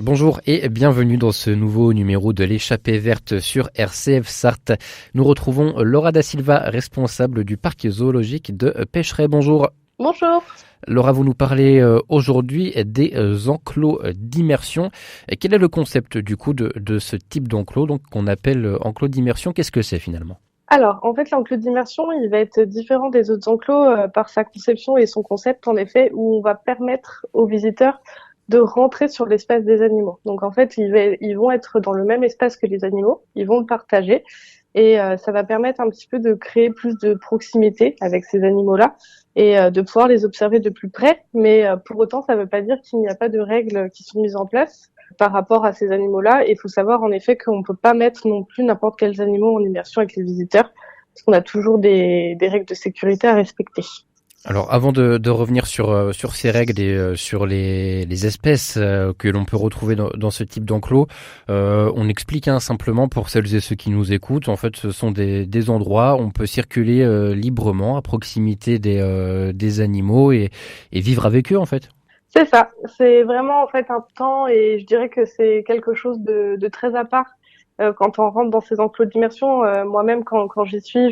Bonjour et bienvenue dans ce nouveau numéro de l'échappée verte sur RCF Sarthe. Nous retrouvons Laura da Silva, responsable du parc zoologique de Pêcheret. Bonjour. Bonjour. Laura, vous nous parlez aujourd'hui des enclos d'immersion. Quel est le concept du coup de ce type d'enclos, donc qu'on appelle enclos d'immersion? Qu'est-ce que c'est finalement? Alors, en fait, l'enclos d'immersion, il va être différent des autres enclos par sa conception et son concept, en effet, où on va permettre aux visiteurs de rentrer sur l'espace des animaux. Donc, en fait, ils vont être dans le même espace que les animaux, ils vont le partager, et ça va permettre un petit peu de créer plus de proximité avec ces animaux-là et de pouvoir les observer de plus près. Mais pour autant, ça ne veut pas dire qu'il n'y a pas de règles qui sont mises en place par rapport à ces animaux-là. Il faut savoir en effet qu'on ne peut pas mettre non plus n'importe quels animaux en immersion avec les visiteurs, parce qu'on a toujours des règles de sécurité à respecter. Alors avant de revenir sur ces règles et sur les espèces que l'on peut retrouver dans ce type d'enclos, on explique simplement pour celles et ceux qui nous écoutent. En fait, ce sont des endroits où on peut circuler librement à proximité des animaux et vivre avec eux en fait. C'est ça, c'est vraiment en fait un temps et je dirais que c'est quelque chose de très à part quand on rentre dans ces enclos d'immersion. Moi-même, quand j'y suis,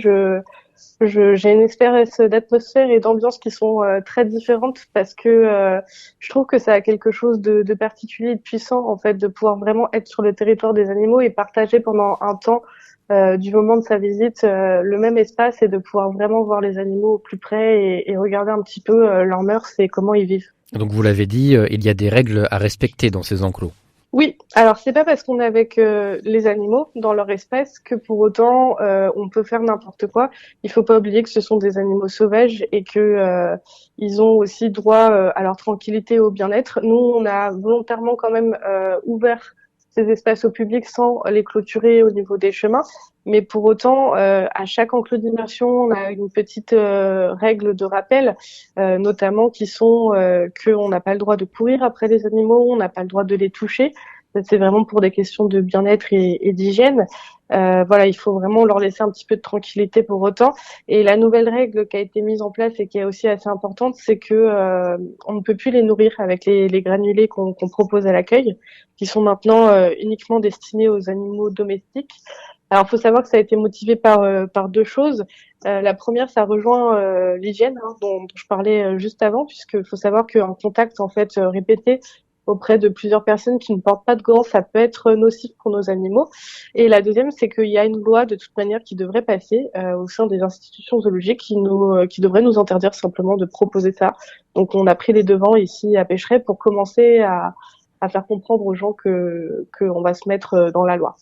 j'ai une expérience d'atmosphère et d'ambiance qui sont très différentes parce que je trouve que ça a quelque chose de particulier et de puissant en fait de pouvoir vraiment être sur le territoire des animaux et partager pendant un temps du moment de sa visite le même espace et de pouvoir vraiment voir les animaux au plus près et regarder un petit peu leurs mœurs et comment ils vivent. Donc vous l'avez dit, il y a des règles à respecter dans ces enclos. Oui, alors c'est pas parce qu'on est avec les animaux dans leur espèce que pour autant on peut faire n'importe quoi. Il faut pas oublier que ce sont des animaux sauvages et que ils ont aussi droit à leur tranquillité et au bien-être. Nous, on a volontairement quand même ouvert ces espaces au public sans les clôturer au niveau des chemins. Mais pour autant, à chaque enclos d'immersion, on a une petite règle de rappel, notamment qui sont qu'on n'a pas le droit de courir après les animaux, on n'a pas le droit de les toucher. C'est vraiment pour des questions de bien-être et d'hygiène. Voilà, il faut vraiment leur laisser un petit peu de tranquillité pour autant. Et la nouvelle règle qui a été mise en place et qui est aussi assez importante, c'est que on ne peut plus les nourrir avec les granulés qu'on propose à l'accueil, qui sont maintenant uniquement destinés aux animaux domestiques. Alors, il faut savoir que ça a été motivé par deux choses. La première, ça rejoint l'hygiène dont je parlais juste avant, puisque faut savoir qu'un contact en fait répété auprès de plusieurs personnes qui ne portent pas de gants, ça peut être nocif pour nos animaux. Et la deuxième, c'est qu'il y a une loi de toute manière qui devrait passer au sein des institutions zoologiques qui devrait nous interdire simplement de proposer ça. Donc, on a pris les devants ici à Pêcheret pour commencer à faire comprendre aux gens que on va se mettre dans la loi.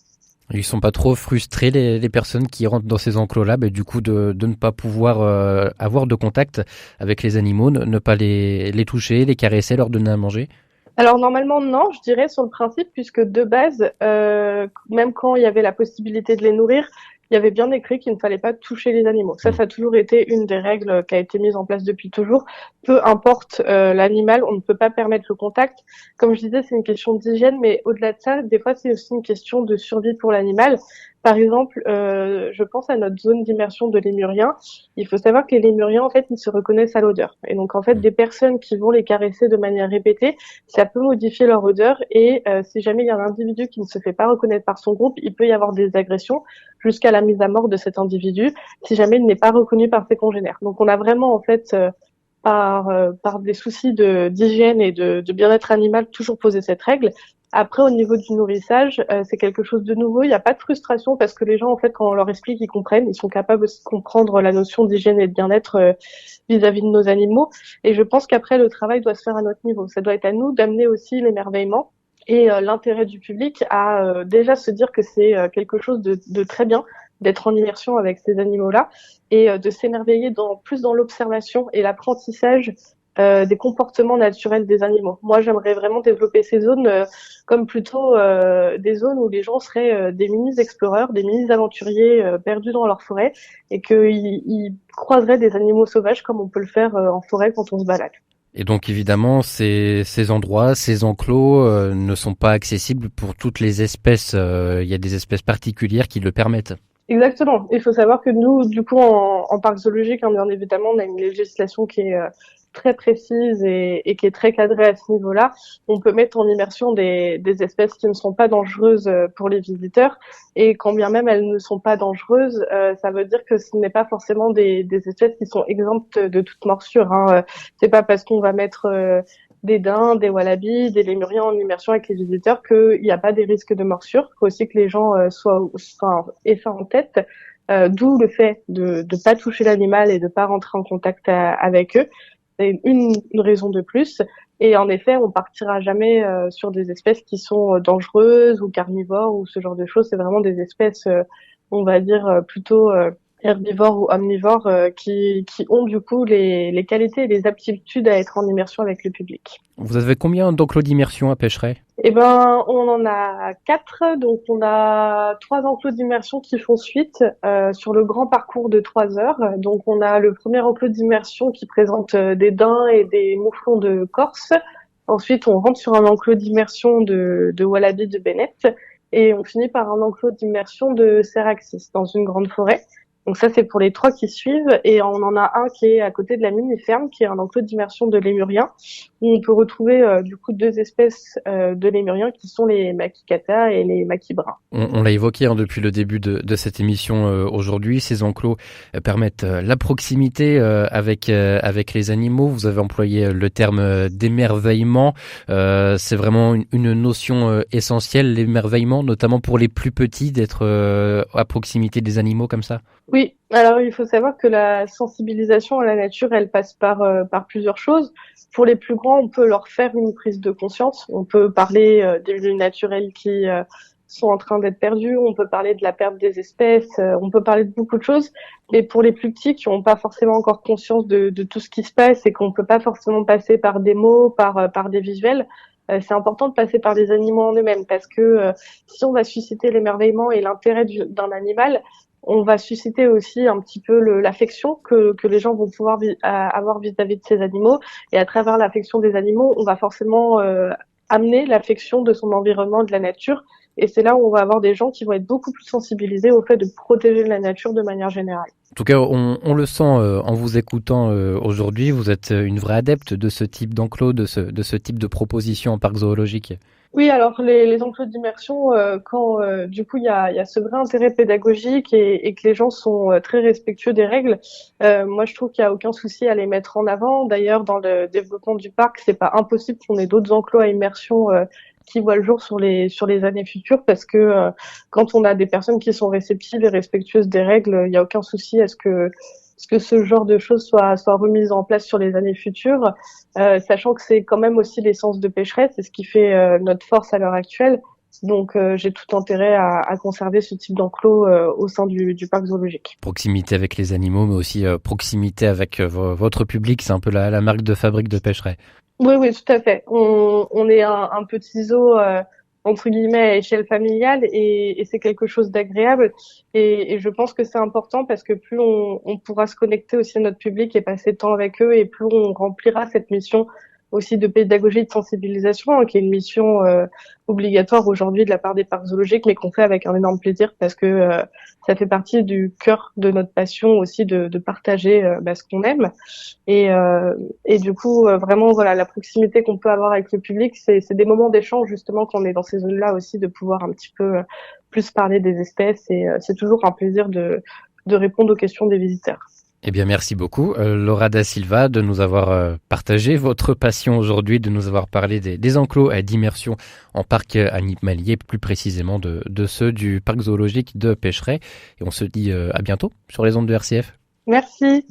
Ils sont pas trop frustrés les personnes qui rentrent dans ces enclos-là, du coup de ne pas pouvoir avoir de contact avec les animaux, ne pas les toucher, les caresser, leur donner à manger? Alors normalement non, je dirais sur le principe, puisque de base, même quand il y avait la possibilité de les nourrir, il y avait bien écrit qu'il ne fallait pas toucher les animaux. Ça a toujours été une des règles qui a été mise en place depuis toujours. Peu importe l'animal, on ne peut pas permettre le contact. Comme je disais, c'est une question d'hygiène, mais au-delà de ça, des fois c'est aussi une question de survie pour l'animal. Par exemple, je pense à notre zone d'immersion de lémuriens. Il faut savoir que les lémuriens, en fait, ils se reconnaissent à l'odeur. Et donc, en fait, des personnes qui vont les caresser de manière répétée, ça peut modifier leur odeur. Et si jamais il y a un individu qui ne se fait pas reconnaître par son groupe, il peut y avoir des agressions jusqu'à la mise à mort de cet individu si jamais il n'est pas reconnu par ses congénères. Donc, on a vraiment, en fait, par des soucis d'hygiène et de bien-être animal, toujours posé cette règle. Après, au niveau du nourrissage, c'est quelque chose de nouveau. Il n'y a pas de frustration parce que les gens, en fait, quand on leur explique, ils comprennent. Ils sont capables aussi de comprendre la notion d'hygiène et de bien-être vis-à-vis de nos animaux. Et je pense qu'après, le travail doit se faire à notre niveau. Ça doit être à nous d'amener aussi l'émerveillement et l'intérêt du public à déjà se dire que c'est quelque chose de très bien d'être en immersion avec ces animaux-là et de s'émerveiller plus dans l'observation et l'apprentissage des comportements naturels des animaux. Moi, j'aimerais vraiment développer ces zones comme plutôt des zones où les gens seraient des mini-exploreurs, des mini-aventuriers perdus dans leur forêt et qu'ils croiseraient des animaux sauvages comme on peut le faire en forêt quand on se balade. Et donc évidemment, ces endroits, ces enclos ne sont pas accessibles pour toutes les espèces. Il y a des espèces particulières qui le permettent. Exactement. Il faut savoir que nous, du coup, en parc zoologique, hein, bien évidemment, on a une législation qui est très précise et qui est très cadrée à ce niveau-là. On peut mettre en immersion des espèces qui ne sont pas dangereuses pour les visiteurs. Et quand bien même elles ne sont pas dangereuses, ça veut dire que ce n'est pas forcément des espèces qui sont exemptes de toute morsure. Hein. C'est pas parce qu'on va mettre des daims, des wallabies, des lémuriens en immersion avec les visiteurs qu'il n'y a pas des risques de morsure. Il faut aussi que les gens aient ça en tête. D'où le fait de ne pas toucher l'animal et de pas rentrer en contact avec eux. C'est une raison de plus. Et en effet, on partira jamais sur des espèces qui sont dangereuses ou carnivores ou ce genre de choses. C'est vraiment des espèces, on va dire, plutôt herbivores ou omnivores qui ont du coup les qualités et les aptitudes à être en immersion avec le public. Vous avez combien d'enclos d'immersion à Pêcheret? Eh ben, on en a 4, donc on a 3 enclos d'immersion qui font suite sur le grand parcours de 3 heures. Donc on a le premier enclos d'immersion qui présente des daims et des mouflons de Corse. Ensuite, on rentre sur un enclos d'immersion de wallabies de Bennett et on finit par un enclos d'immersion de Ceraxis dans une grande forêt. Donc ça, c'est pour les 3 qui suivent. Et on en a un qui est à côté de la mini-ferme, qui est un enclos d'immersion de lémuriens, où on peut retrouver du coup 2 espèces de lémuriens qui sont les makikata et les makis bruns. On l'a évoqué depuis le début de cette émission aujourd'hui. Ces enclos permettent la proximité avec les animaux. Vous avez employé le terme d'émerveillement. C'est vraiment une notion essentielle, l'émerveillement, notamment pour les plus petits, d'être à proximité des animaux comme ça. Oui, alors il faut savoir que la sensibilisation à la nature, elle passe par plusieurs choses. Pour les plus grands, on peut leur faire une prise de conscience. On peut parler des milieux naturels qui sont en train d'être perdus. On peut parler de la perte des espèces. On peut parler de beaucoup de choses. Mais pour les plus petits qui n'ont pas forcément encore conscience de tout ce qui se passe et qu'on peut pas forcément passer par des mots, par des visuels, c'est important de passer par les animaux en eux-mêmes parce que si on va susciter l'émerveillement et l'intérêt d'un animal, on va susciter aussi un petit peu l'affection que les gens vont pouvoir avoir vis-à-vis de ces animaux. Et à travers l'affection des animaux, on va forcément amener l'affection de son environnement, de la nature. Et c'est là où on va avoir des gens qui vont être beaucoup plus sensibilisés au fait de protéger la nature de manière générale. En tout cas, on le sent en vous écoutant aujourd'hui. Vous êtes une vraie adepte de ce type d'enclos, de ce type de proposition en parc zoologique. Oui, alors les enclos d'immersion, quand du coup il y a ce vrai intérêt pédagogique et que les gens sont très respectueux des règles, moi je trouve qu'il y a aucun souci à les mettre en avant. D'ailleurs, dans le développement du parc, c'est pas impossible qu'on ait d'autres enclos à immersion qui voient le jour sur les années futures, parce que quand on a des personnes qui sont réceptives et respectueuses des règles, il y a aucun souci à ce que ce genre de choses soit remise en place sur les années futures, sachant que c'est quand même aussi l'essence de Pêcheret, c'est ce qui fait notre force à l'heure actuelle. Donc j'ai tout intérêt à conserver ce type d'enclos au sein du parc zoologique. Proximité avec les animaux, mais aussi proximité avec votre public, c'est un peu la marque de fabrique de Pêcheret. Oui, oui, tout à fait. On est un petit zoo entre guillemets à échelle familiale et c'est quelque chose d'agréable et je pense que c'est important parce que plus on pourra se connecter aussi à notre public et passer de temps avec eux et plus on remplira cette mission aussi de pédagogie et de sensibilisation, hein, qui est une mission obligatoire aujourd'hui de la part des parcs zoologiques, mais qu'on fait avec un énorme plaisir parce que ça fait partie du cœur de notre passion aussi de partager ce qu'on aime. Et du coup, vraiment, voilà, la proximité qu'on peut avoir avec le public, c'est des moments d'échange justement quand on est dans ces zones-là aussi, de pouvoir un petit peu plus parler des espèces et c'est toujours un plaisir de répondre aux questions des visiteurs. Eh bien, merci beaucoup, Laura da Silva, de nous avoir partagé votre passion aujourd'hui, de nous avoir parlé des enclos d'immersion en parc animalier, plus précisément de ceux du parc zoologique de Pêcheret. Et on se dit à bientôt sur les ondes de RCF. Merci.